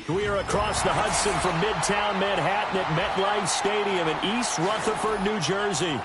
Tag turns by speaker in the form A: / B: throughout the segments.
A: We are across the Hudson from Midtown Manhattan at MetLife Stadium in East Rutherford, New Jersey.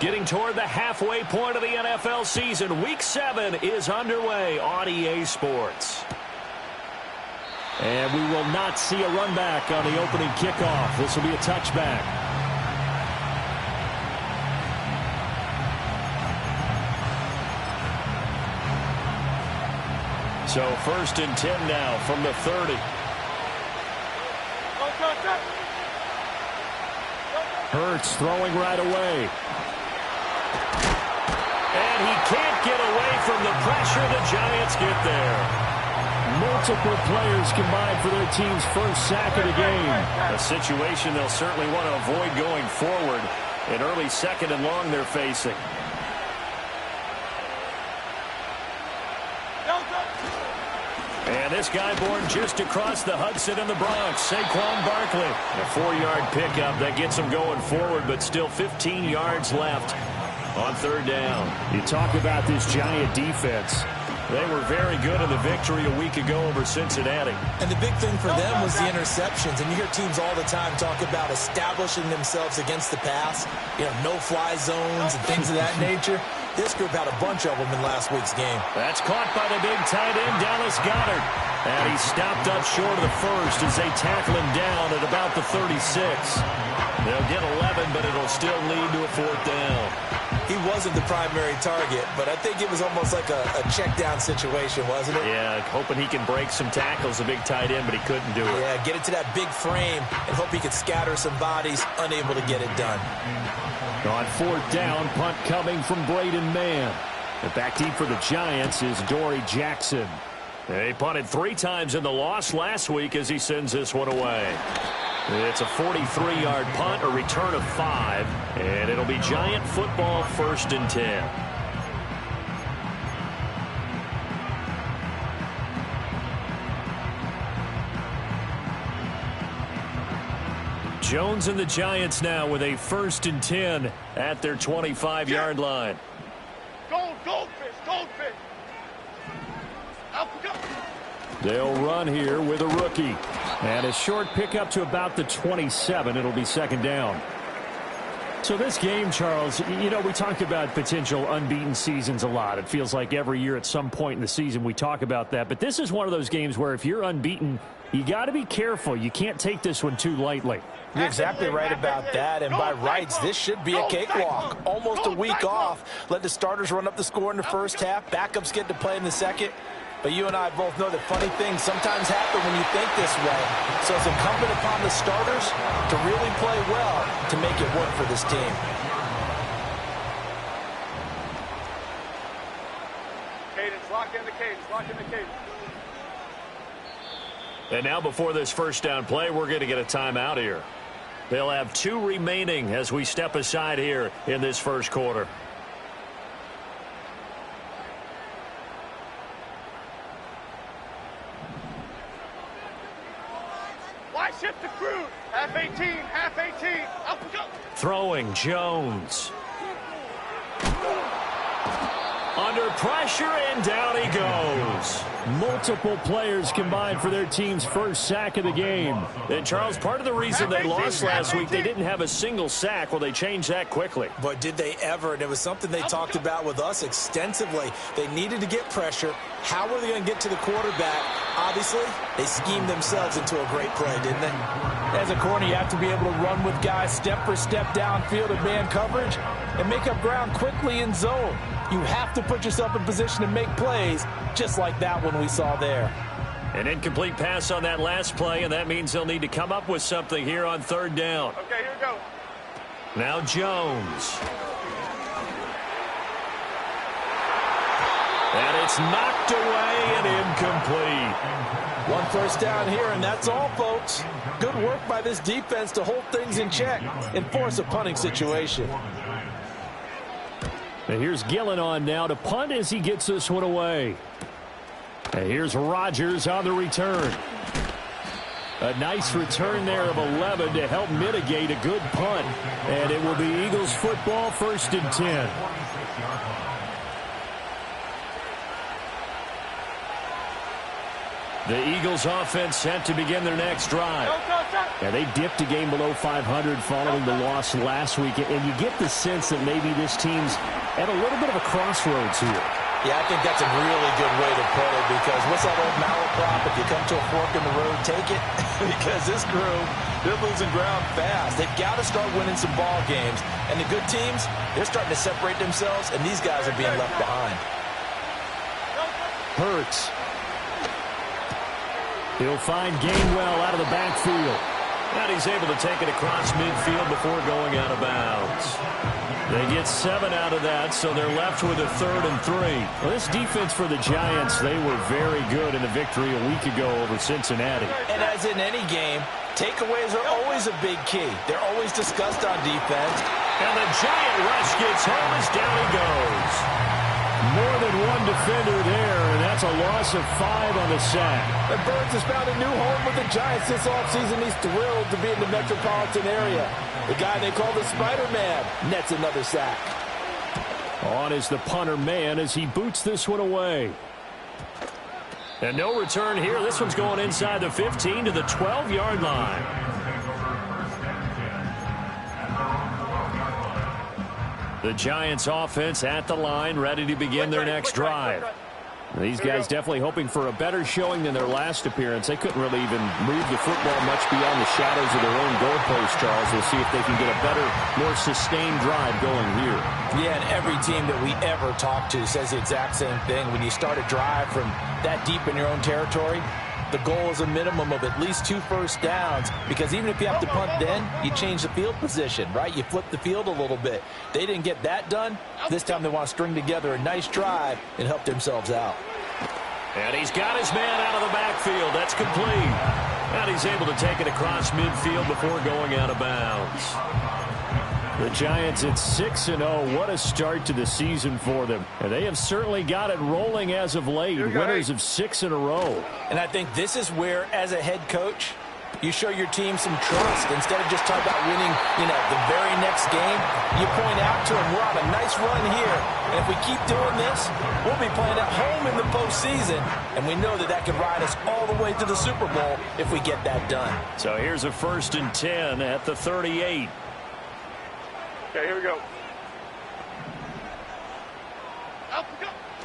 A: Getting toward the halfway point of the NFL season, Week 7 is underway on EA Sports. And we will not see a run back on the opening kickoff. This will be a touchback. So 1st and 10 now from the 30. Hurts throwing right away. And he can't get away from the pressure. The Giants get there. Multiple players combined for their team's first sack of the game. A situation they'll certainly want to avoid going forward. An early 2nd and long they're facing. And this guy born just across the Hudson in the Bronx, Saquon Barkley. A 4-yard pickup that gets him going forward, but still 15 yards left on 3rd down. You talk about this Giant defense. They were very good in the victory a week ago over Cincinnati.
B: And the big thing for them was the interceptions. And you hear teams all the time talk about establishing themselves against the pass. You know, no-fly zones and things of that nature. This group had a bunch of them in last week's game.
A: That's caught by the big tight end, Dallas Goedert. And he stopped up short of the first as they tackle him down at about the 36. They'll get 11, but it'll still lead to a 4th down.
B: He wasn't the primary target, but I think it was almost like a check-down situation, wasn't it?
A: Yeah, hoping he can break some tackles, a big tight end, but he couldn't do it.
B: Yeah, get it to that big frame and hope he could scatter some bodies, unable to get it done.
A: On 4th down, punt coming from Braden Mann. And back deep for the Giants is Dory Jackson. They punted 3 times in the loss last week as he sends this one away. It's a 43-yard punt, a return of 5, and it'll be Giant football 1st and 10. Jones and the Giants now with a 1st and 10 at their 25-yard line.
C: Goldfish.
A: They'll run here with a rookie. And a short pickup to about the 27. It'll be 2nd down. So this game, Charles, you know, we talk about potential unbeaten seasons a lot. It feels like every year at some point in the season we talk about that. But this is one of those games where if you're unbeaten, you got to be careful. You can't take this one too lightly.
B: You're exactly right about that, and by rights, this should be a cakewalk. Almost a week off. Let the starters run up the score in the first half. Backups get to play in the second. But you and I both know that funny things sometimes happen when you think this way. So it's incumbent upon the starters to really play well to make it work for this team.
C: Cadence, lock in the cadence.
A: And now before this 1st down play, we're going to get a timeout here. They'll have 2 remaining as we step aside here in this 1st quarter.
C: Why shift the crew? Half 18. Up we go.
A: Throwing Jones. Under pressure, and down he goes. Multiple players combined for their team's first sack of the game. And, Charles, part of the reason they lost last week, they didn't have a single sack. Well, they changed that quickly.
B: But did they ever? And it was something they talked about with us extensively. They needed to get pressure. How were they going to get to the quarterback? Obviously, they schemed themselves into a great play, didn't they?
D: As a corner, you have to be able to run with guys step for step downfield in man coverage and make up ground quickly in zone. You have to put yourself in position to make plays, just like that one we saw there.
A: An incomplete pass on that last play, and that means they'll need to come up with something here on 3rd down.
C: Okay, here we go.
A: Now Jones. And it's knocked away and incomplete.
D: One first down here, and that's all, folks. Good work by this defense to hold things in check and force a punting situation.
A: And here's Gillen on now to punt as he gets this one away. And here's Rodgers on the return. A nice return there of 11 to help mitigate a good punt. And it will be Eagles football, 1st and 10. The Eagles offense set to begin their next drive. And they dipped a game below 500 following the loss last week. And you get the sense that maybe this team's at a little bit of a crossroads here.
B: Yeah, I think that's a really good way to put it, because what's that old malaprop? If you come to a fork in the road, take it. Because this crew, they're losing ground fast. They've got to start winning some ball games. And the good teams, they're starting to separate themselves, and these guys are being left behind.
A: Hurts. He'll find Gainwell out of the backfield. And he's able to take it across midfield before going out of bounds. They get 7 out of that, so they're left with a 3rd and 3. Well, this defense for the Giants, they were very good in the victory a week ago over Cincinnati.
B: And as in any game, takeaways are always a big key. They're always discussed on defense.
A: And the Giant rush gets home as down he goes. More than one defender there, and that's a loss of 5 on the sack.
D: And Burns has found a new home with the Giants this offseason. He's thrilled to be in the metropolitan area. The guy they call the Spider-Man nets another sack.
A: On is the punter man as he boots this one away. And no return here. This one's going inside the 15 to the 12-yard line. The Giants offense at the line, ready to begin their next drive. These guys definitely hoping for a better showing than their last appearance. They couldn't really even move the football much beyond the shadows of their own goalpost, Charles. We'll see if they can get a better, more sustained drive going here.
B: Yeah, and every team that we ever talk to says the exact same thing. When you start a drive from that deep in your own territory, the goal is a minimum of at least 2 first downs, because even if you have to punt then, you change the field position, right? You flip the field a little bit. They didn't get that done. This time they want to string together a nice drive and help themselves out.
A: And he's got his man out of the backfield. That's complete. And he's able to take it across midfield before going out of bounds. The Giants at 6-0. What a start to the season for them. And they have certainly got it rolling as of late. Winners of 6 in a row.
B: And I think this is where, as a head coach, you show your team some trust. Instead of just talking about winning, the very next game, you point out to them, we're on a nice run here. And if we keep doing this, we'll be playing at home in the postseason. And we know that that could ride us all the way to the Super Bowl if we get that done.
A: So here's a 1st and 10 at the 38.
C: Okay, here we go.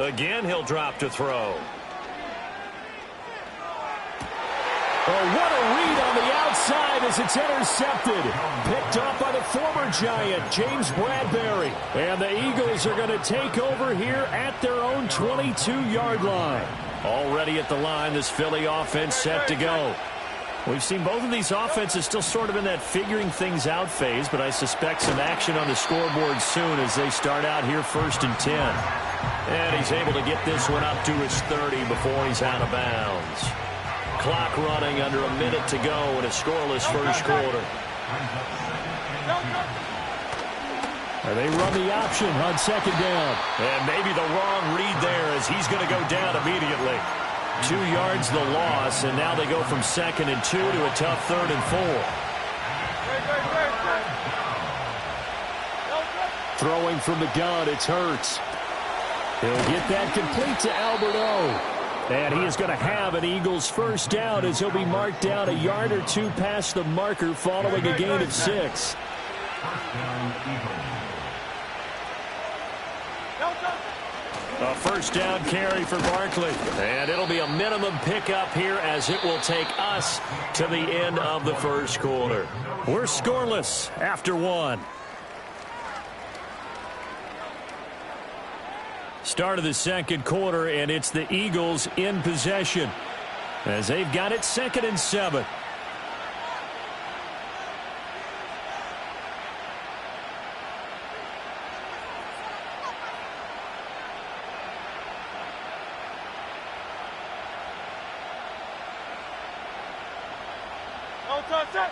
A: Again, he'll drop to throw. Oh, what a read on the outside as it's intercepted. Picked off by the former Giant, James Bradbury. And the Eagles are going to take over here at their own 22-yard line. Already at the line, this Philly offense set to go. We've seen both of these offenses still sort of in that figuring things out phase, but I suspect some action on the scoreboard soon as they start out here 1st and 10. And he's able to get this one up to his 30 before he's out of bounds. Clock running under a minute to go in a scoreless first quarter. And they run the option on 2nd down. And maybe the wrong read there as he's going to go down immediately. 2 yards the loss, and now they go from 2nd and 2 to a tough 3rd and 4. Throwing from the gun, it's Hurts. He'll get that complete to Albert O. And he is going to have an Eagles first down as he'll be marked down a yard or 2 past the marker following a gain of 6. A first down carry for Barkley. And it'll be a minimum pickup here as it will take us to the end of the first quarter. We're scoreless after 1. Start of the second quarter, and it's the Eagles in possession as they've got it 2nd and 7.
C: set.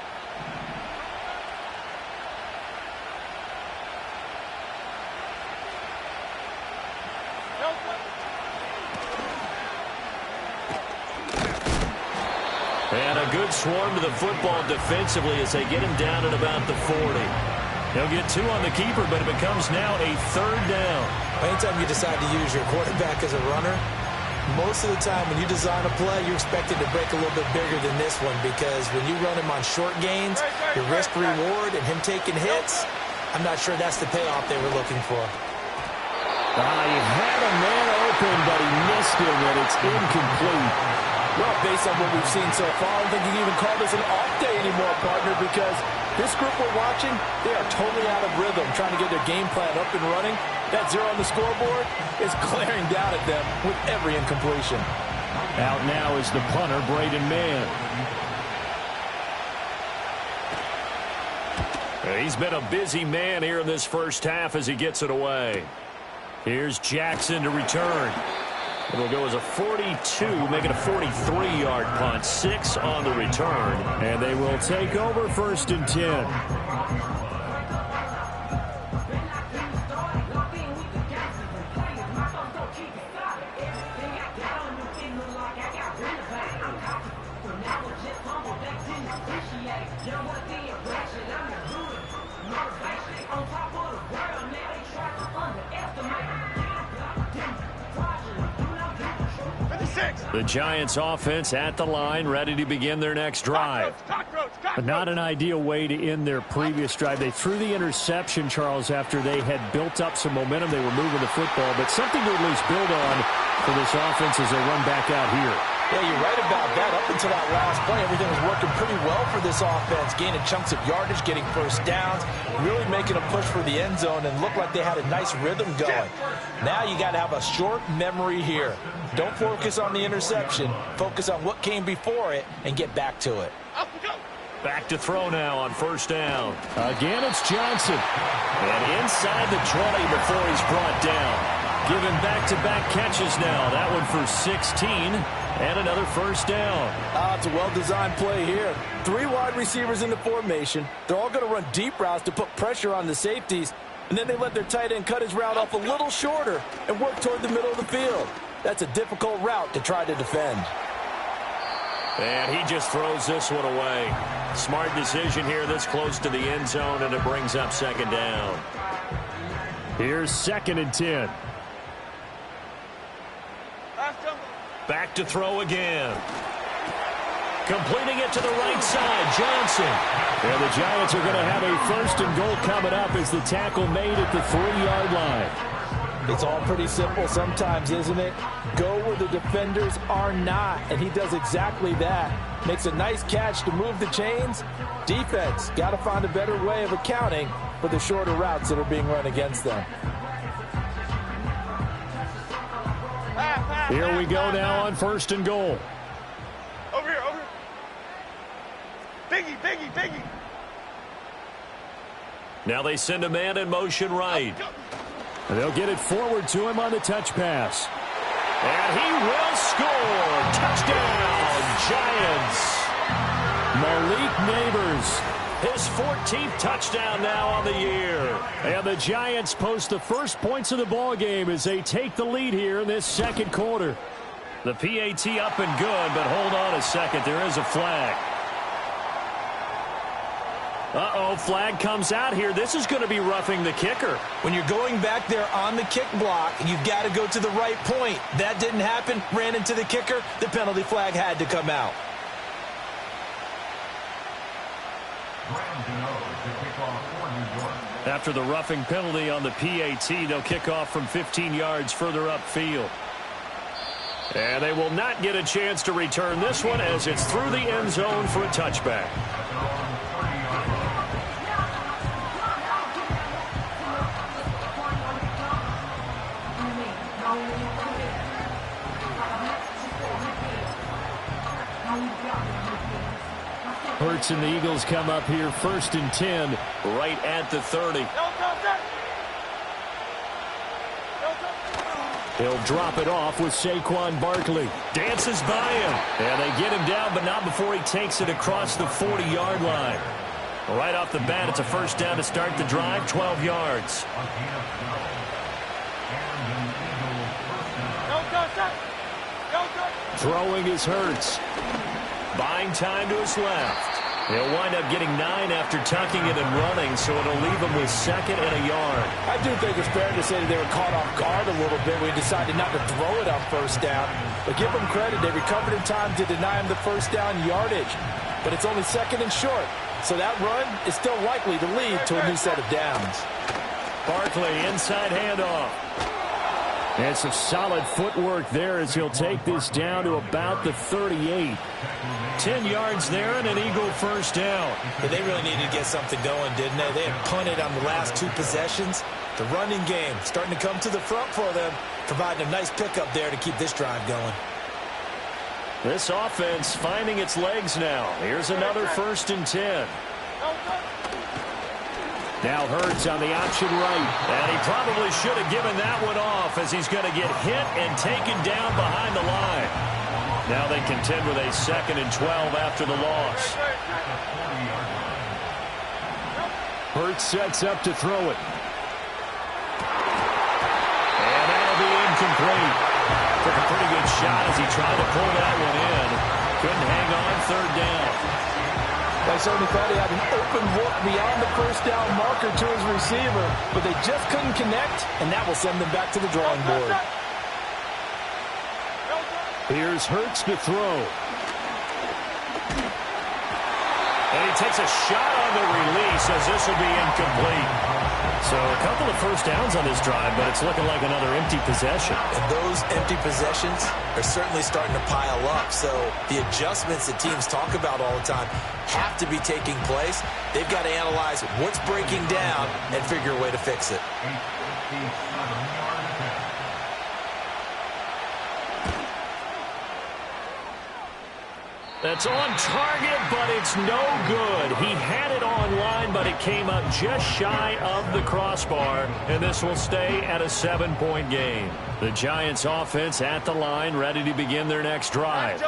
A: And a good swarm to the football defensively as they get him down at about the 40. He'll get 2 on the keeper, but it becomes now a 3rd down.
B: Anytime you decide to use your quarterback as a runner, most of the time when you design a play, you're expected to break a little bit bigger than this one, because when you run him on short gains, your risk-reward and him taking hits, I'm not sure that's the payoff they were looking for.
A: He had a man open, but he missed him, and it's incomplete.
D: Well, based on what we've seen so far, I don't think you can even call this an off day anymore, partner, because this group we're watching, they are totally out of rhythm, trying to get their game plan up and running. That 0 on the scoreboard is glaring down at them with every incompletion.
A: Out now is the punter, Braden Mann. He's been a busy man here in this first half as he gets it away. Here's Jackson to return. It'll go as a 42, make it a 43-yard punt. 6 on the return, and they will take over 1st and 10. The Giants offense at the line, ready to begin their next drive. But not an ideal way to end their previous drive. They threw the interception, Charles, after they had built up some momentum. They were moving the football, but something to at least build on for this offense as they run back out here.
B: Yeah, you're right about that. Up until that last play, everything was working pretty well for this offense, gaining chunks of yardage, getting first downs, really making a push for the end zone, and looked like they had a nice rhythm going. Now you got to have a short memory here. Don't focus on the interception. Focus on what came before it and get back to it.
A: Back to throw now on 1st down. Again, it's Johnson. And inside the 20 before he's brought down. Given back-to-back catches now. That one for 16. And another 1st down.
B: It's a well-designed play here. 3 wide receivers in the formation. They're all going to run deep routes to put pressure on the safeties. And then they let their tight end cut his route off a little shorter and work toward the middle of the field. That's a difficult route to try to defend.
A: And he just throws this one away. Smart decision here this close to the end zone, and it brings up 2nd down. Here's 2nd and 10. Back to throw again. Completing it to the right side, Johnson. And the Giants are going to have a 1st and goal coming up as the tackle made at the 3-yard line.
D: It's all pretty simple sometimes, isn't it? Go where the defenders are not, and he does exactly that. Makes a nice catch to move the chains. Defense got to find a better way of accounting for the shorter routes that are being run against them.
A: Here we go now on 1st and goal.
C: Over here, over here. Biggie.
A: Now they send a man in motion right. And they'll get it forward to him on the touch pass. And he will score. Touchdown, Giants. Malik Neighbors, his 14th touchdown now on the year. And the Giants post the first points of the ball game as they take the lead here in this 2nd quarter. The PAT up and good, but hold on a second. There is a flag. Flag comes out here. This is going to be roughing the kicker.
B: When you're going back there on the kick block, you've got to go to the right point. That didn't happen. Ran into the kicker. The penalty flag had to come out.
A: After the roughing penalty on the PAT, they'll kick off from 15 yards further upfield. And they will not get a chance to return this one as it's through the end zone for a touchback. Hurts and the Eagles come up here 1st and 10 right at the 30. He'll drop it off with Saquon Barkley. Dances by him. And they get him down, but not before he takes it across the 40-yard line. Right off the bat, it's a first down to start the drive, 12 yards. Throwing is Hurts. Buying time to his left. He'll wind up getting 9 after tucking it and running, so it'll leave him with 2nd and a yard.
D: I do think it's fair to say that they were caught off guard a little bit when he decided not to throw it on first down. But give them credit, they recovered in time to deny him the first down yardage. But it's only 2nd and short, so that run is still likely to lead to a new set of downs.
A: Barkley, inside handoff. And some solid footwork there as he'll take this down to about the 38. 10 yards there and an Eagle first down.
B: Yeah, they really needed to get something going, didn't they? They had punted on the last 2 possessions. The running game starting to come to the front for them, providing a nice pickup there to keep this drive going.
A: This offense finding its legs now. Here's another 1st and 10. Now Hurts on the option right. And he probably should have given that one off as he's going to get hit and taken down behind the line. Now they contend with a 2nd and 12 after the loss. Hurts sets up to throw it. And that'll be incomplete. Took a pretty good shot as he tried to pull that one in. Couldn't hang on, 3rd down.
D: They certainly thought he had an open look beyond the first down marker to his receiver, but they just couldn't connect, and that will send them back to the drawing board.
A: Here's Hurts to throw. And he takes a shot on the release as this will be incomplete. So a couple of first downs on this drive, but it's looking like another empty possession.
B: And those empty possessions are certainly starting to pile up. So the adjustments that teams talk about all the time have to be taking place. They've got to analyze what's breaking down and figure a way to fix it.
A: That's on target, but it's no good. He had it online, but it came up just shy of the crossbar, and this will stay at a 7-point game. The Giants offense at the line, ready to begin their next drive.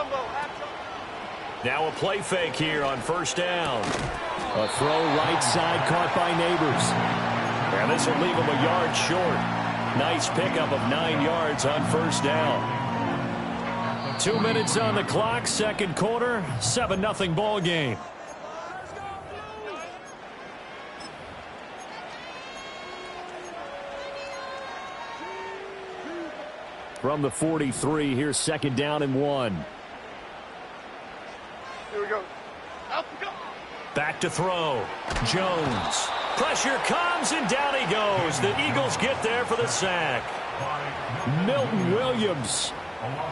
A: Now a play fake here on first down. A throw right side caught by Neighbors. And this will leave him a yard short. Nice pickup of 9 yards on first down. 2 minutes on the clock, 2nd quarter, 7-0 ball game. From the 43, here's 2nd down and 1.
C: Here we go. Up we go.
A: Back to throw. Jones. Pressure comes, and down he goes. The Eagles get there for the sack. Milton Williams.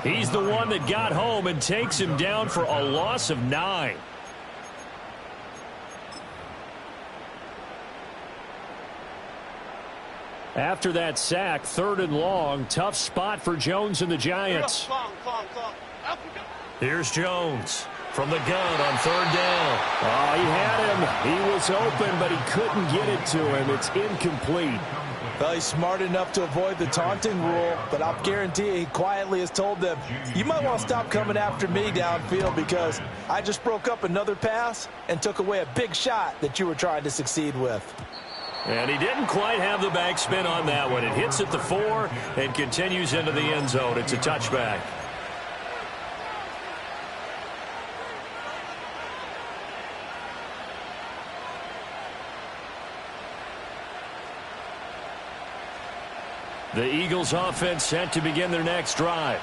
A: He's the one that got home and takes him down for a loss of 9. After that sack, 3rd and long. Tough spot for Jones and the Giants. Here's Jones from the gun on 3rd down. Oh, he had him. He was open, but he couldn't get it to him. It's incomplete.
D: Well, he's smart enough to avoid the taunting rule, but I'll guarantee you he quietly has told them, you might want to stop coming after me downfield because I just broke up another pass and took away a big shot that you were trying to succeed with.
A: And he didn't quite have the backspin on that one. It hits at the 4 and continues into the end zone. It's a touchback. The Eagles offense set to begin their next drive.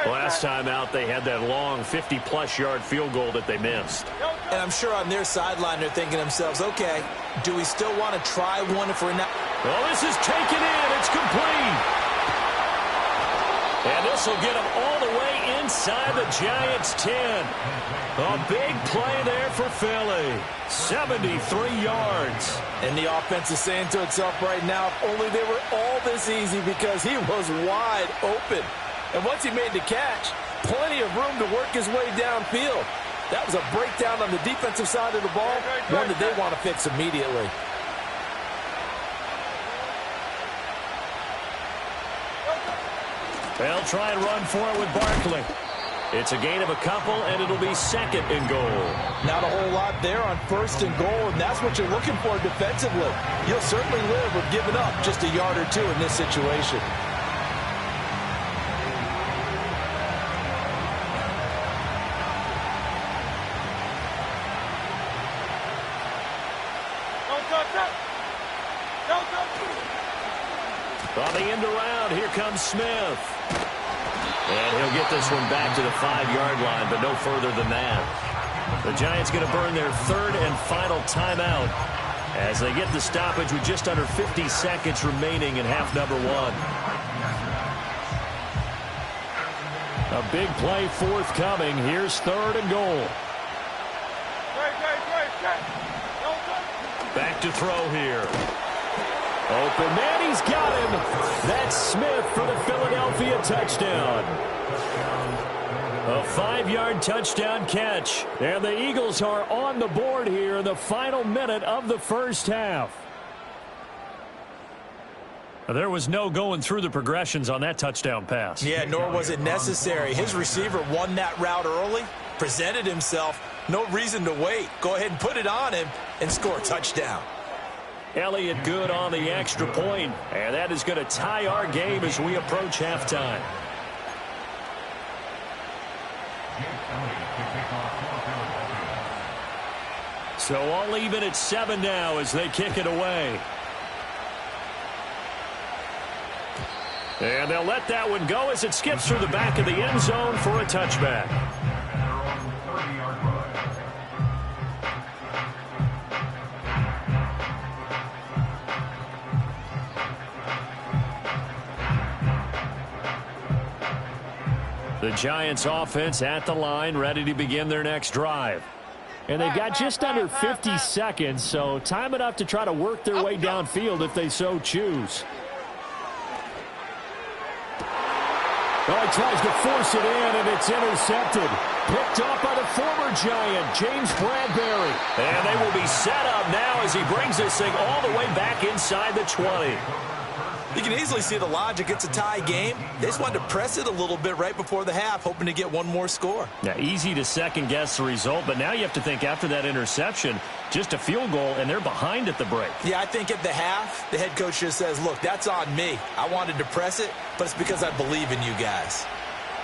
A: Last time out, they had that long 50-plus yard field goal that they missed.
B: And I'm sure on their sideline they're thinking to themselves, okay, do we still want to try one if we're not?
A: Well, this is taken in. It's complete. And this will get them all the way inside the Giants' 10. A big play there for Philly. 73 yards.
D: And the offense is saying to itself right now, if only they were all this easy because he was wide open. And once he made the catch, plenty of room to work his way downfield. That was a breakdown on the defensive side of the ball, one that they want to fix immediately.
A: They'll try and run for it with Barkley. It's a gain of a couple, and it'll be 2nd and goal.
D: Not a whole lot there on 1st and goal, and that's what you're looking for defensively. You'll certainly live with giving up just a yard or 2 in this situation.
A: On the end around, here comes Smith. And he'll get this one back to the 5-yard line, but no further than that. The Giants going to burn their 3rd and final timeout as they get the stoppage with just under 50 seconds remaining in half number 1. A big play forthcoming. Here's 3rd and goal. Back to throw here. Open man, he's got him. That's Smith for the Philadelphia touchdown. A 5-yard touchdown catch. And the Eagles are on the board here in the final minute of the first half. There was no going through the progressions on that touchdown pass.
D: Yeah, nor was it necessary. His receiver won that route early, presented himself. No reason to wait. Go ahead and put it on him and score a touchdown.
A: Elliott good on the extra point, and that is going to tie our game as we approach halftime. So all even at 7 now as they kick it away. And they'll let that one go as it skips through the back of the end zone for a touchback. The Giants offense at the line, ready to begin their next drive. And they've got just under 50 seconds, so time enough to try to work their way downfield if they so choose. Oh, he tries to force it in, and it's intercepted. Picked off by the former Giant, James Bradbury. And they will be set up now as he brings this thing all the way back inside the 20.
D: You can easily see the logic. It's a tie game. They just wanted to press it a little bit right before the half, hoping to get one more score.
A: Yeah, easy to second-guess the result, but now you have to think after that interception, just a field goal, and they're behind at the break.
D: Yeah, I think at the half, the head coach just says, look, that's on me. I wanted to press it, but it's because I believe in you guys.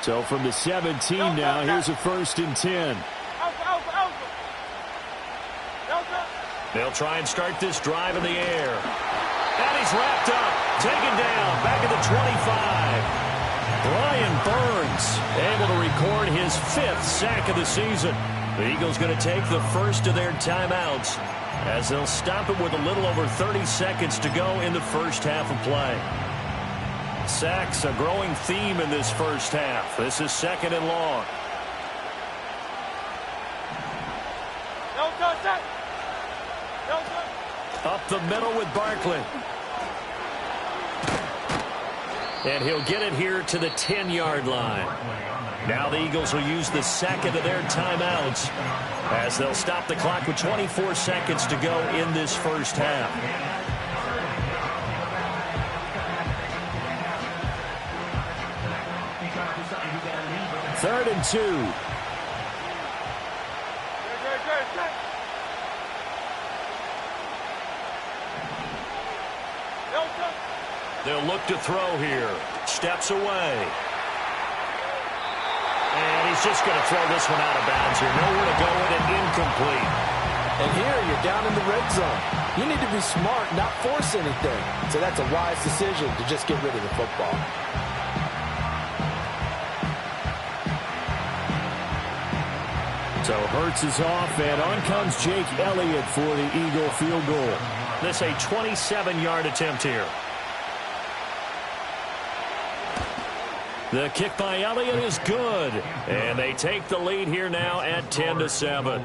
A: So from the 17 now, here's a 1st and 10. They'll try and start this drive in the air. And he's wrapped up, taken down, back at the 25. Brian Burns able to record his 5th sack of the season. The Eagles going to take the first of their timeouts as they'll stop it with a little over 30 seconds to go in the first half of play. Sacks a growing theme in this first half. This is 2nd and long. Up the middle with Barkley. And he'll get it here to the 10-yard line. Now the Eagles will use the 2nd of their timeouts as they'll stop the clock with 24 seconds to go in this first half. Third and 2. They'll look to throw here. Steps away. And he's just going to throw this one out of bounds here. Nowhere to go with it. Incomplete.
D: And here you're down in the red zone. You need to be smart, not force anything. So that's a wise decision to just get rid of the football.
A: So Hurts is off, and on comes Jake Elliott for the Eagle field goal. This a 27-yard attempt here. The kick by Elliott is good. And they take the lead here now at 10-7.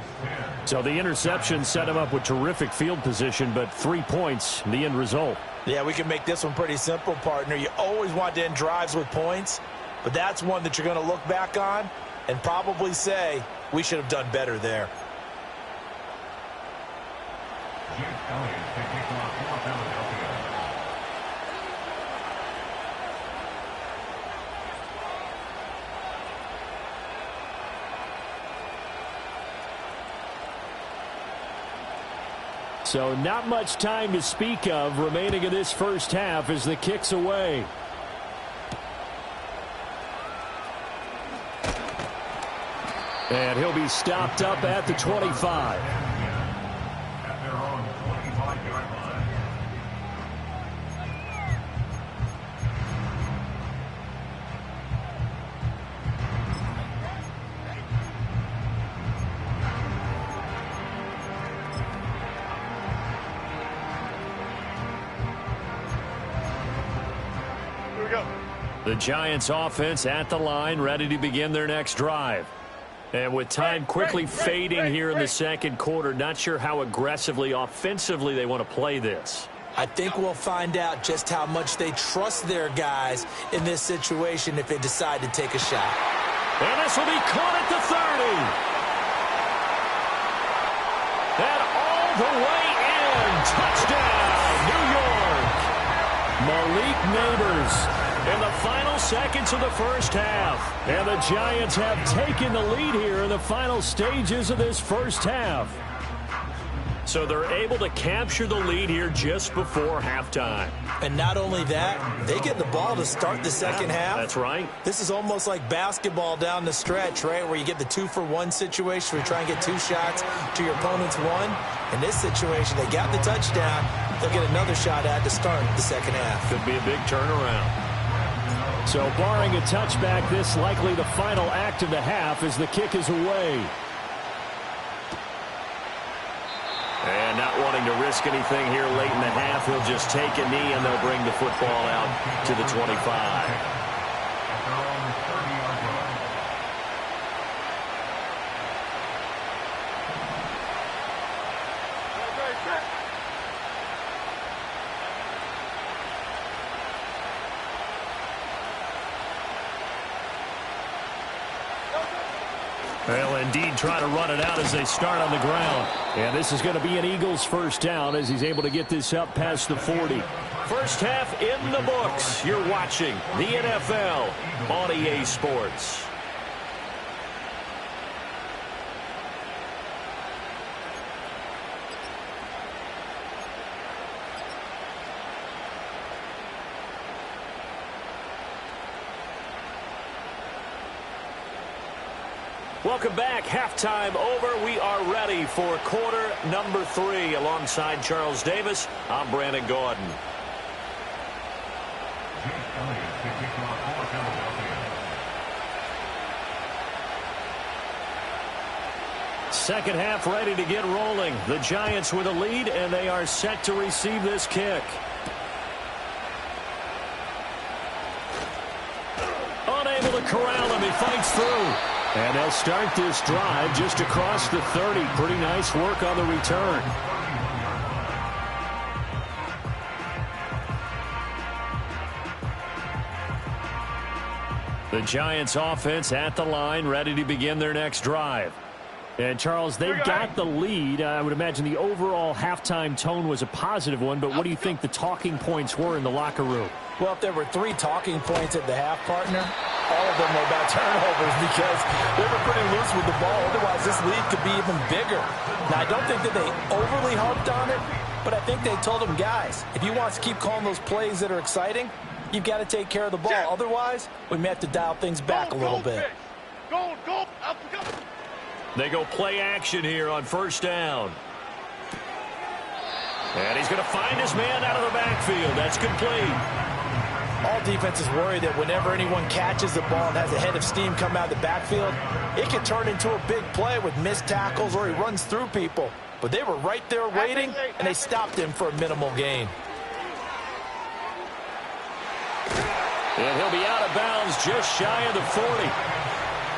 A: So the interception set him up with terrific field position, but 3 points, the end result.
B: Yeah, we can make this one pretty simple, partner. You always want to end drives with points, but that's one that you're going to look back on and probably say, we should have done better there.
A: So not much time to speak of remaining in this first half as the kick's away. And he'll be stopped up at the 25. The Giants offense at the line, ready to begin their next drive. And with time quickly fading here in the second quarter, not sure how aggressively, offensively they want to play this.
B: I think we'll find out just how much they trust their guys in this situation if they decide to take a shot.
A: And this will be caught at the 30. And all the way in. Touchdown, New York. Malik Nabers in the final seconds of the first half. And the Giants have taken the lead here in the final stages of this first half. So they're able to capture the lead here just before halftime.
B: And not only that, they get the ball to start the second half.
A: That's right.
B: This is almost like basketball down the stretch, right, where you get the 2-for-1 situation where you try and get 2 shots to your opponent's 1. In this situation, they got the touchdown. They'll get another shot at to start the second half.
A: Could be a big turnaround. So barring a touchback, this likely the final act of the half as the kick is away. And not wanting to risk anything here late in the half, he'll just take a knee and they'll bring the football out to the 25. They'll indeed try to run it out as they start on the ground. And this is going to be an Eagles first down as he's able to get this up past the 40. First half in the books. You're watching the NFL on EA Sports. Welcome back. Halftime over. We are ready for quarter number 3. Alongside Charles Davis, I'm Brandon Gordon. Second half ready to get rolling. The Giants with a lead, and they are set to receive this kick. Unable to corral him. He fights through. And they'll start this drive just across the 30. Pretty nice work on the return. The Giants offense at the line, ready to begin their next drive. And, Charles, they got the lead. I would imagine the overall halftime tone was a positive one, but what do you think the talking points were in the locker room?
B: Well, if there were 3 talking points at the half, partner, all of them were about turnovers because they were pretty loose with the ball. Otherwise, this lead could be even bigger. Now, I don't think that they overly harped on it, but I think they told them, guys, if you want to keep calling those plays that are exciting, you've got to take care of the ball. Otherwise, we may have to dial things back a little bit.
C: Go.
A: They go play action here on first down. And he's going to find his man out of the backfield. That's complete.
B: All defenses worry that whenever anyone catches the ball and has a head of steam come out of the backfield, it can turn into a big play with missed tackles or he runs through people. But they were right there waiting, and they stopped him for a minimal gain.
A: And he'll be out of bounds just shy of the 40.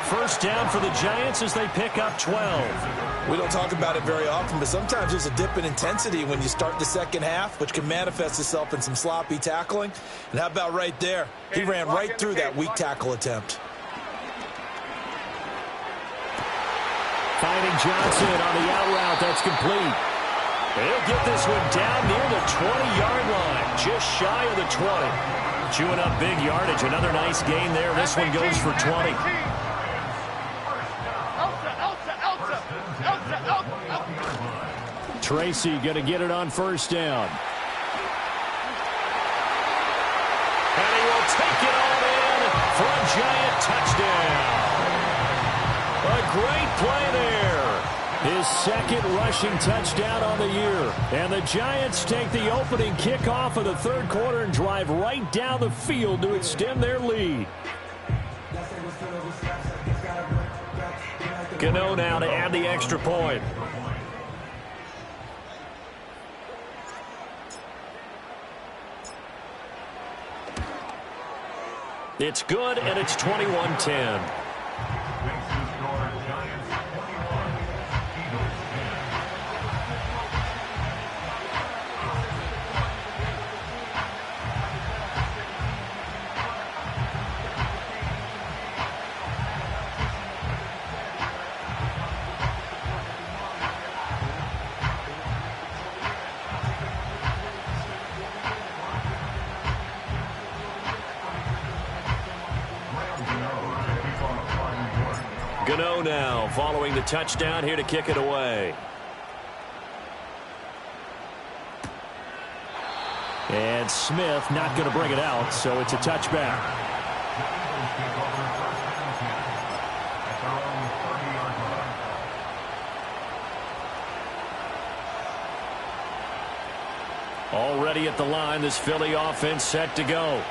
A: First down for the Giants as they pick up 12.
B: We don't talk about it very often, but sometimes there's a dip in intensity when you start the second half, which can manifest itself in some sloppy tackling. And how about right there? He ran right through that weak tackle attempt.
A: Finding Johnson on the out route. That's complete. He'll get this one down near the 20-yard line, just shy of the 20. Chewing up big yardage. Another nice gain there. This one goes for 20. Tracy going to get it on first down. And he will take it all in for a Giant touchdown. A great play there. His second rushing touchdown on the year. And the Giants take the opening kickoff of the third quarter and drive right down the field to extend their lead. Gano now to add the extra point. It's good, and it's 21-10. Gano now following the touchdown here to kick it away. And Smith not going to bring it out, so it's a touchback. Already at the line, this Philly offense set to go.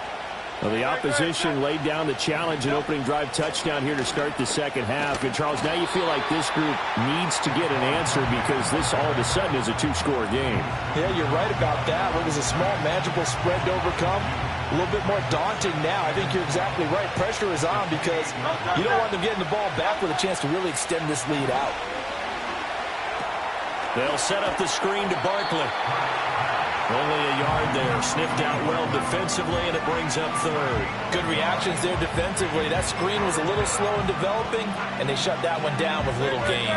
A: Well, the opposition laid down the challenge and opening drive touchdown here to start the second half. And, Charles, now you feel like this group needs to get an answer because this all of a sudden is a two-score game.
D: Yeah, you're right about that. What was a small, manageable spread to overcome, a little bit more daunting now. I think you're exactly right. Pressure is on because you don't want them getting the ball back with a chance to really extend this lead out.
A: They'll set up the screen to Barkley. Only a yard there, sniffed out well defensively, and it brings up third.
D: Good reactions there defensively. That screen was a little slow in developing, and they shut that one down with little gain.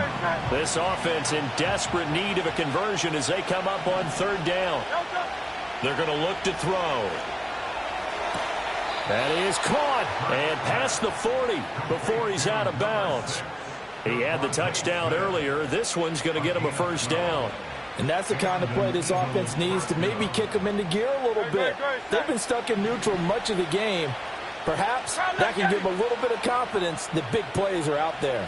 A: This offense in desperate need of a conversion as they come up on third down. They're going to look to throw. That is caught and past the 40 before he's out of bounds. He had the touchdown earlier. This one's going to get him a first down.
D: And that's the kind of play this offense needs to maybe kick them into gear a little bit. They've been stuck in neutral much of the game. Perhaps that can give them a little bit of confidence that big plays are out there.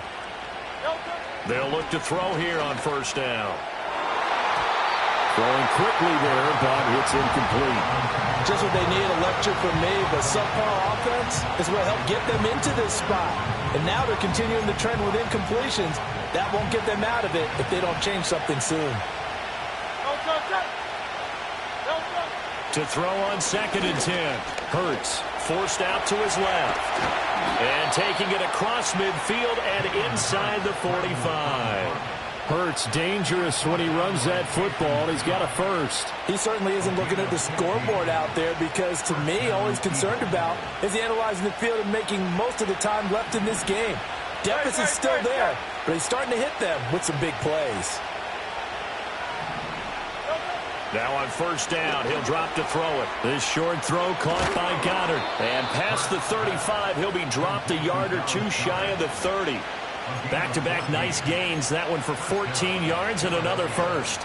A: They'll look to throw here on first down. Throwing quickly there, but it's incomplete.
D: Just what they need, a lecture from me, but subpar offense is what helped get them into this spot. And now they're continuing the trend with incompletions. That won't get them out of it if they don't change something soon.
A: To throw on 2nd and 10. Hurts forced out to his left. And taking it across midfield and inside the 45. Hurts dangerous when he runs that football. He's got a first.
D: He certainly isn't looking at the scoreboard out there because, to me, all he's concerned about is analyzing the field and making most of the time left in this game. Deficit's still there, but he's starting to hit them with some big plays.
A: Now on first down, he'll drop to throw it. This short throw caught by Goddard. And past the 35, he'll be dropped a yard or two shy of the 30. Back-to-back nice gains. That one for 14 yards and another first.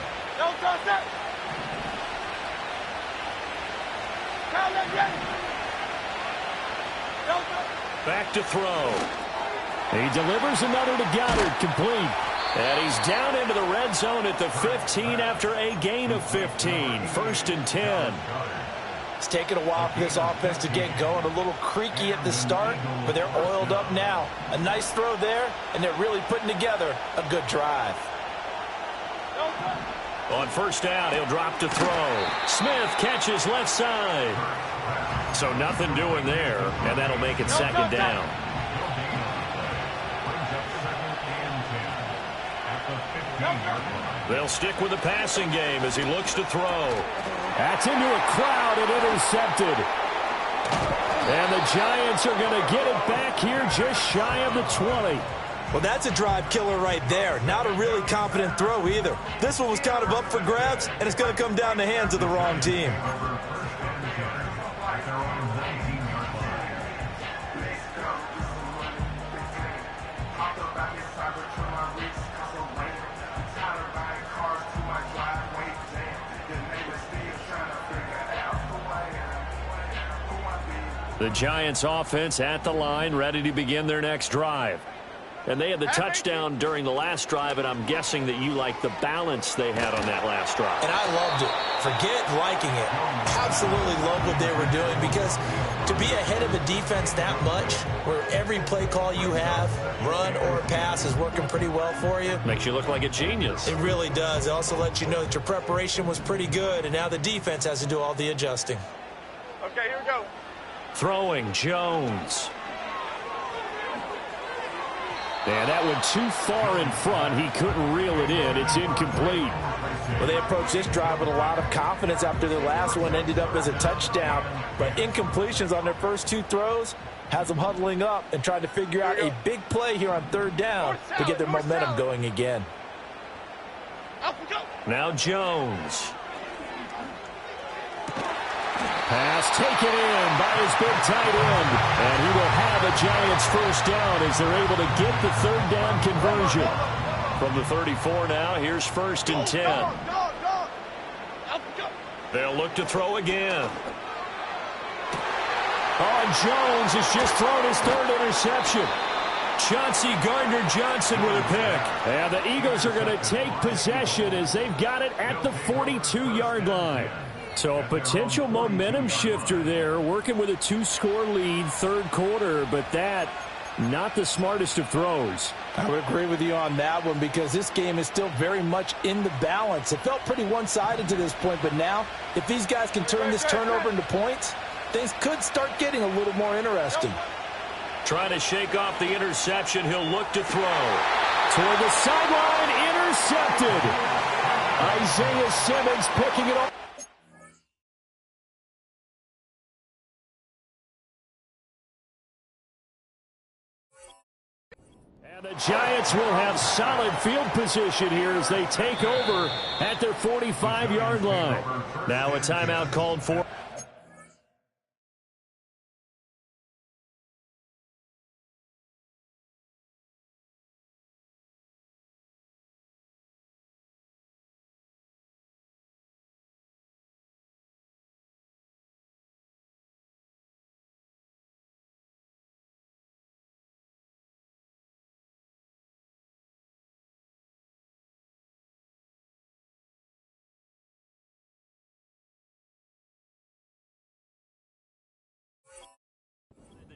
A: Back to throw. He delivers another to Goddard, complete. And he's down into the red zone at the 15 after a gain of 15. 1st and 10.
D: It's taken a while for this offense to get going. A little creaky at the start, but they're oiled up now. A nice throw there, and they're really putting together a good drive.
A: On first down, he'll drop to throw. Smith catches left side. So nothing doing there, and that'll make it 2nd down. They'll stick with the passing game as he looks to throw. That's into a crowd and intercepted. And the Giants are going to get it back here just shy of the 20.
D: Well, that's a drive killer right there. Not a really confident throw either. This one was kind of up for grabs, and it's going to come down the hands of the wrong team.
A: The Giants offense at the line, ready to begin their next drive. And they had the touchdown during the last drive, and I'm guessing that you like the balance they had on that last drive.
D: And I loved it. Forget liking it. Absolutely love what they were doing, because to be ahead of a defense that much, where every play call you have, run or pass, is working pretty well for you.
A: Makes you look like a genius.
D: It really does. It also lets you know that your preparation was pretty good, and now the defense has to do all the adjusting.
C: Okay, here we go.
A: Throwing, Jones. And that went too far in front. He couldn't reel it in. It's incomplete.
D: Well, they approached this drive with a lot of confidence after the last one ended up as a touchdown. But incompletions on their first two throws has them huddling up and trying to figure out a big play here on third down to get their momentum going again.
A: Now Jones. Pass taken in by his big tight end. And he will have a Giants first down as they're able to get the third down conversion. From the 34 now, here's 1st and 10. They'll look to throw again. Oh, Jones has just thrown his third interception. Chauncey Gardner-Johnson with a pick. And the Eagles are going to take possession as they've got it at the 42-yard line. So a potential momentum shifter there, working with a 2-score lead, third quarter, but that, not the smartest of throws.
D: I would agree with you on that one, because this game is still very much in the balance. It felt pretty one-sided to this point, but now, if these guys can turn this turnover into points, things could start getting a little more interesting.
A: Trying to shake off the interception, he'll look to throw. Toward the sideline, intercepted. Isaiah Simmons picking it up. And the Giants will have solid field position here as they take over at their 45-yard line. Now a timeout called for.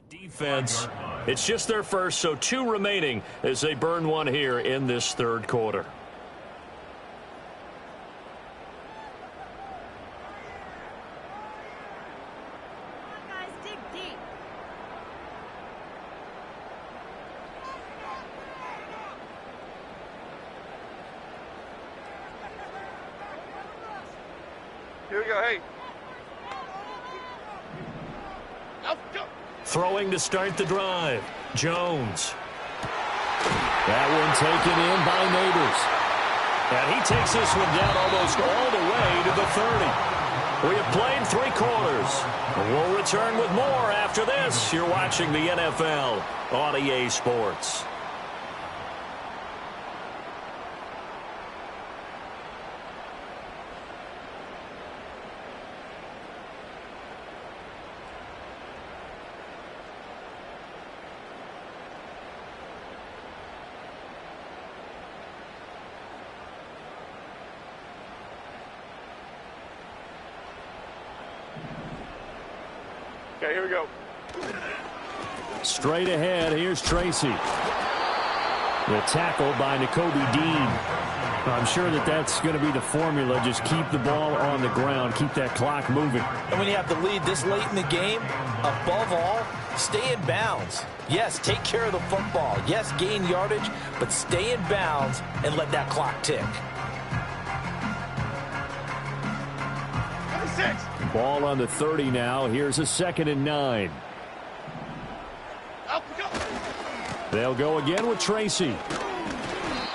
A: Defense, it's just their first, so 2 remaining as they burn one here in this third quarter.
E: Guys, dig deep.
C: Here we go, hey.
A: Throwing to start the drive. Jones. That one taken in by Neighbors. And he takes this one down almost all the way to the 30. We have played 3 quarters. We'll return with more after this. You're watching the NFL on EA Sports.
C: Okay, here we go.
A: Straight ahead, here's Tracy. The tackle by Nakobe Dean. I'm sure that that's going to be the formula. Just keep the ball on the ground. Keep that clock moving.
D: And when you have the lead this late in the game, above all, stay in bounds. Yes, take care of the football. Yes, gain yardage, but stay in bounds and let that clock tick.
C: 26.
A: Ball on the 30 now. Here's a 2nd and 9.
C: Up we go.
A: They'll go again with Tracy.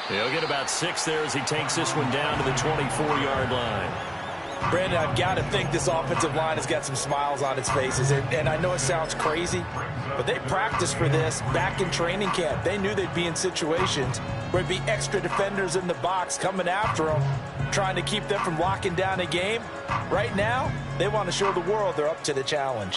A: He'll get about 6 there as he takes this one down to the 24-yard line.
D: Brandon, I've got to think this offensive line has got some smiles on its faces. And I know it sounds crazy, but they practiced for this back in training camp. They knew they'd be in situations where there'd be extra defenders in the box coming after them, trying to keep them from locking down a game. Right now, they want to show the world they're up to the challenge.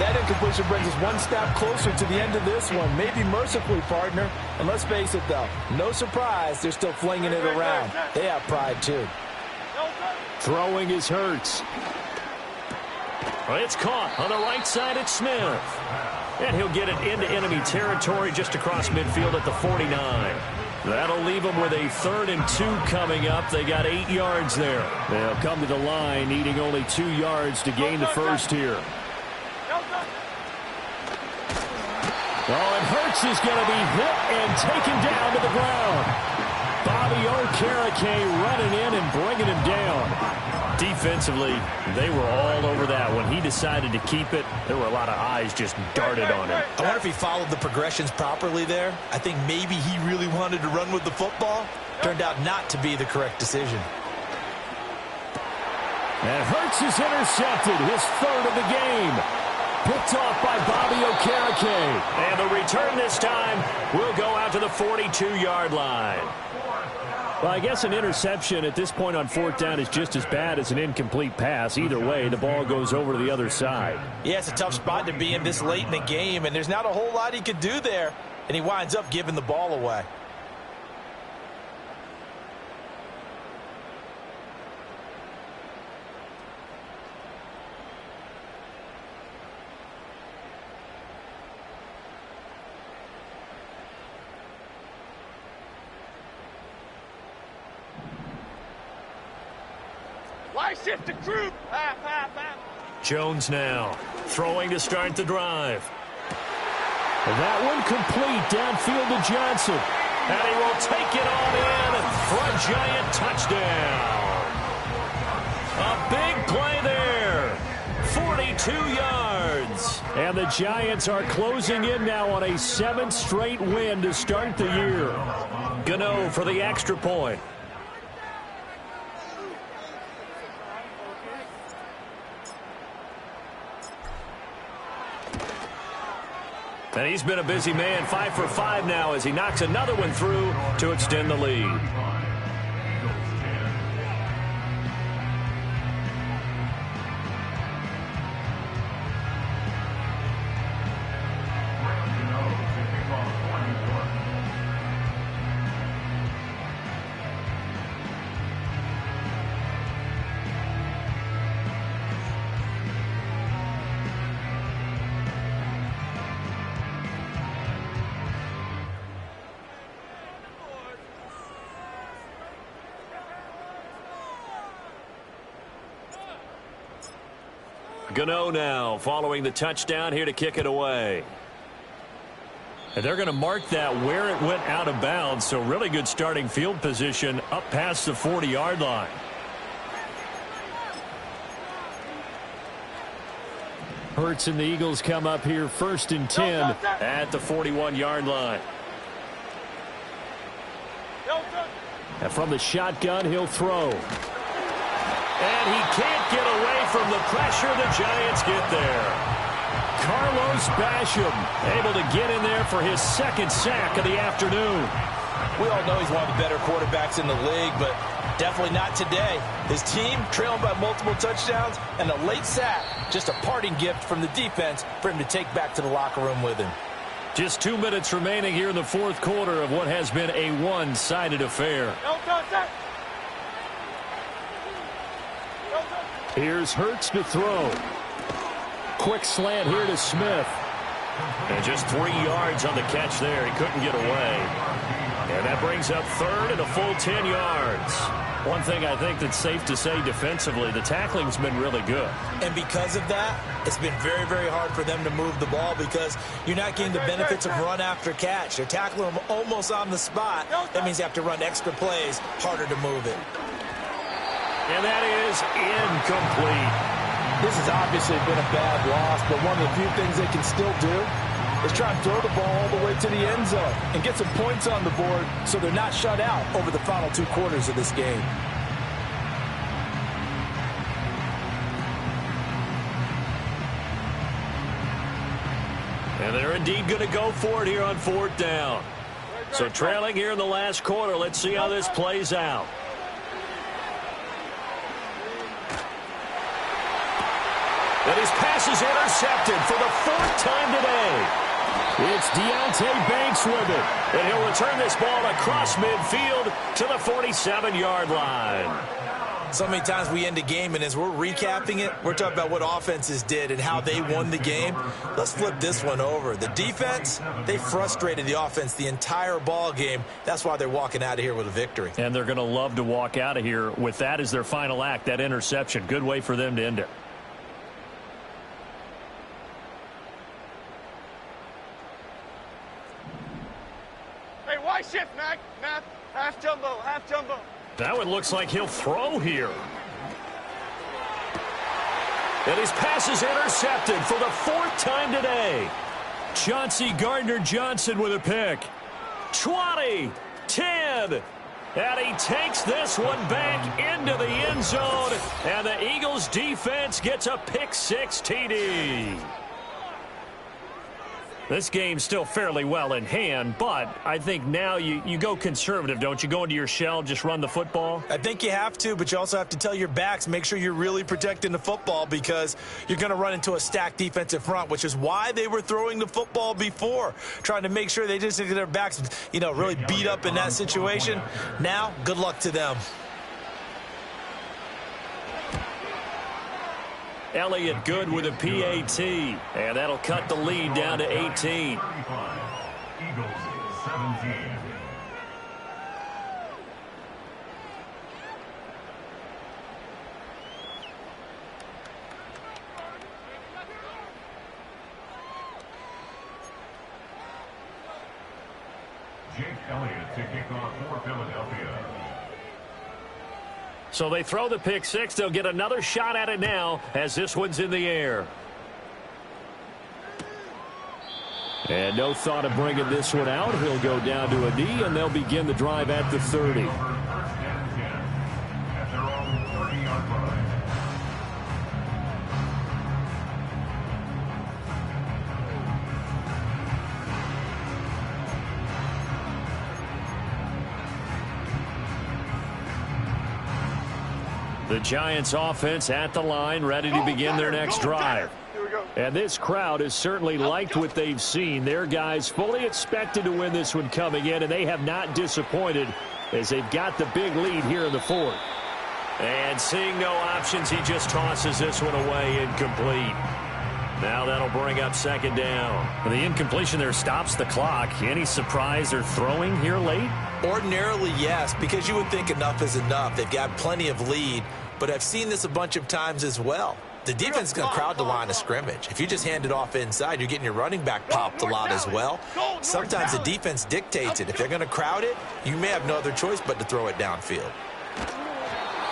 D: That incompletion brings us one step closer to the end of this one. Maybe mercifully, partner. And let's face it, though, no surprise, they're still flinging it around. They have pride, too.
A: Throwing is Hurts. Well, it's caught on the right side at Smith. And he'll get it into enemy territory just across midfield at the 49. That'll leave them with a 3rd and 2 coming up. They got 8 yards there. They'll come to the line needing only 2 yards to gain the first here. Oh, and Hurts is going to be hit and taken down to the ground. Bobby Okereke running in and bringing him down. Defensively, they were all over that. When he decided to keep it, there were a lot of eyes just darted on him.
B: I wonder if he followed the progressions properly there. I think maybe he really wanted to run with the football. Turned out not to be the correct decision.
A: And Hurts is intercepted, his 3rd of the game. Picked off by Bobby Okereke. And the return this time will go out to the 42-yard line. Well, I guess an interception at this point on 4th down is just as bad as an incomplete pass. Either way, the ball goes over to the other side.
B: Yeah, it's a tough spot to be in this late in the game, and there's not a whole lot he could do there, and he winds up giving the ball away.
C: Why shift the group? Half, half, half.
A: Jones now throwing to start the drive. And that one complete downfield to Johnson. And he will take it on in for a Giant touchdown. A big play there. 42 yards. And the Giants are closing in now on a 7th straight win to start the year. Gano for the extra point. And he's been a busy man, 5 for 5 now as he knocks another one through to extend the lead. Gano now following the touchdown here to kick it away. And they're going to mark that where it went out of bounds, so really good starting field position up past the 40-yard line. Hurts and the Eagles come up here 1st and 10 at the 41-yard line. And from the shotgun, he'll throw. And he can't get away from the pressure. The Giants get there. Carlos Basham able to get in there for his 2nd sack of the afternoon.
B: We all know he's one of the better quarterbacks in the league, but definitely not today. His team trailing by multiple touchdowns and a late sack. Just a parting gift from the defense for him to take back to the locker room with him.
A: Just 2 minutes remaining here in the 4th quarter of what has been a one-sided affair. Here's Hurts to throw. Quick slant here to Smith. And just 3 yards on the catch there. He couldn't get away. And that brings up 3rd and a full 10 yards. One thing I think that's safe to say defensively, the tackling's been really good.
B: And because of that, it's been very, very hard for them to move the ball because you're not getting the benefits of run after catch. They're tackling them almost on the spot. That means you have to run extra plays, harder to move it.
A: And that is incomplete.
D: This has obviously been a bad loss, but one of the few things they can still do is try and throw the ball all the way to the end zone and get some points on the board so they're not shut out over the final 2 quarters of this game.
A: And they're indeed going to go for it here on 4th down. So trailing here in the last quarter, let's see how this plays out. And he his pass is intercepted for the 4th time today. It's Deonte Banks with it, and he'll return this ball across midfield to the 47-yard line.
B: So many times we end a game, and as we're recapping it, we're talking about what offenses did and how they won the game. Let's flip this one over. The defense, they frustrated the offense the entire ball game. That's why they're walking out of here with a victory.
A: And they're going to love to walk out of here with that as their final act, that interception. Good way for them to end it.
C: Hey, why shift, Mac? Half jumbo, half jumbo.
A: That one looks like he'll throw here. And his pass is intercepted for the 4th time today. Chauncey Gardner-Johnson with a pick. 20, 10, and he takes this one back into the end zone, and the Eagles defense gets a pick-6 TD. This game's still fairly well in hand, but I think now you go conservative, don't you? Go into your shell, just run the football?
B: I think you have to, but you also have to tell your backs, make sure you're really protecting the football because you're going to run into a stacked defensive front, which is why they were throwing the football before, trying to make sure they just get their backs, really beat up in that situation. Now, good luck to them.
A: Elliott Good with a PAT, and that'll cut the lead down to 18.
F: Eagles 17. Jake Elliott to kick off for Philadelphia.
A: So they throw the pick-6. They'll get another shot at it now as this one's in the air. And no thought of bringing this one out. He'll go down to a knee, and they'll begin the drive at the 30.
F: At their own 30-yard line.
A: The Giants offense at the line, ready to begin their next drive. And this crowd has certainly liked what they've seen. Their guys fully expected to win this one coming in, and they have not disappointed as they've got the big lead here in the 4th. And seeing no options, he just tosses this one away, incomplete. Now that'll bring up 2nd down. The incompletion there stops the clock. Any surprise they're throwing here late?
B: Ordinarily, yes, because you would think enough is enough. They've got plenty of lead, but I've seen this a bunch of times as well. The defense is going to crowd the line of scrimmage. If you just hand it off inside, you're getting your running back popped a lot as well. Sometimes the defense dictates it. If they're going to crowd it, you may have no other choice but to throw it downfield.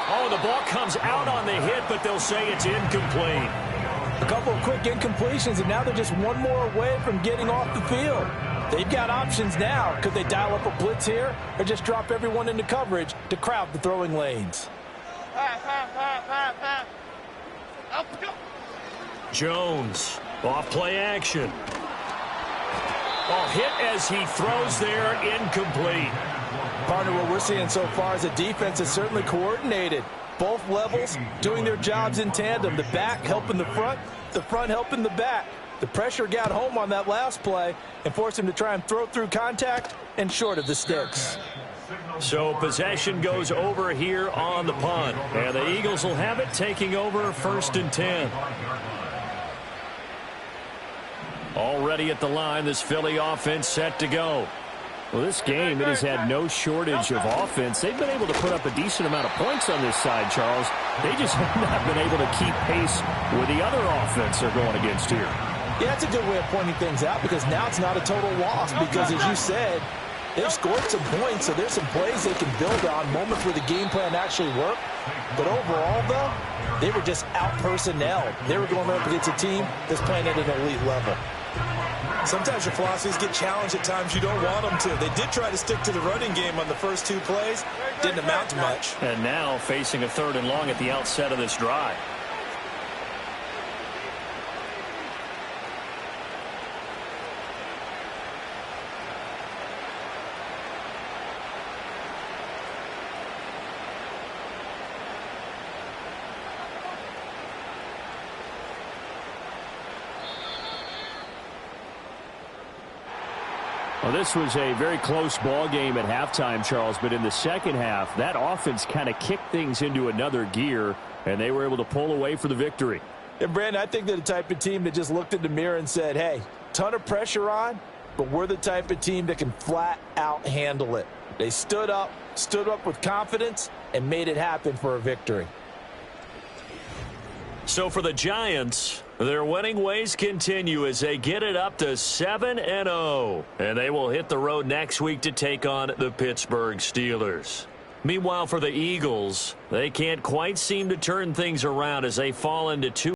A: Oh, the ball comes out on the hit, but they'll say it's incomplete.
D: A couple of quick incompletions, and now they're just one more away from getting off the field. They've got options now. Could they dial up a blitz here or just drop everyone into coverage to crowd the throwing lanes?
A: Jones, off play action. Oh, hit as he throws there, incomplete.
D: Partner, what we're seeing so far is the defense is certainly coordinated. Both levels doing their jobs in tandem. The back helping the front helping the back. The pressure got home on that last play and forced him to try and throw through contact and short of the sticks.
A: So possession goes over here on the punt. And the Eagles will have it, taking over 1st and 10. Already at the line, this Philly offense set to go. Well, this game, it has had no shortage of offense. They've been able to put up a decent amount of points on this side, Charles. They just have not been able to keep pace with the other offense they're going against here.
D: Yeah, that's a good way of pointing things out because now it's not a total loss because, as you said, they've scored some points, so there's some plays they can build on, moments where the game plan actually worked. But overall, though, they were just out-personnelled. They were going up against a team that's playing at an elite level.
B: Sometimes your philosophies get challenged at times you don't want them to. They did try to stick to the running game on the first 2 plays. Didn't amount to much.
A: And now facing a 3rd and long at the outset of this drive. Well, this was a very close ball game at halftime, Charles, but in the second half, that offense kind of kicked things into another gear, and they were able to pull away for the victory.
D: And, Brandon, I think they're the type of team that just looked in the mirror and said, hey, ton of pressure on, but we're the type of team that can flat out handle it. They stood up with confidence, and made it happen for a victory.
A: So for the Giants, their winning ways continue as they get it up to 7-0. And they will hit the road next week to take on the Pittsburgh Steelers. Meanwhile, for the Eagles, they can't quite seem to turn things around as they fall into two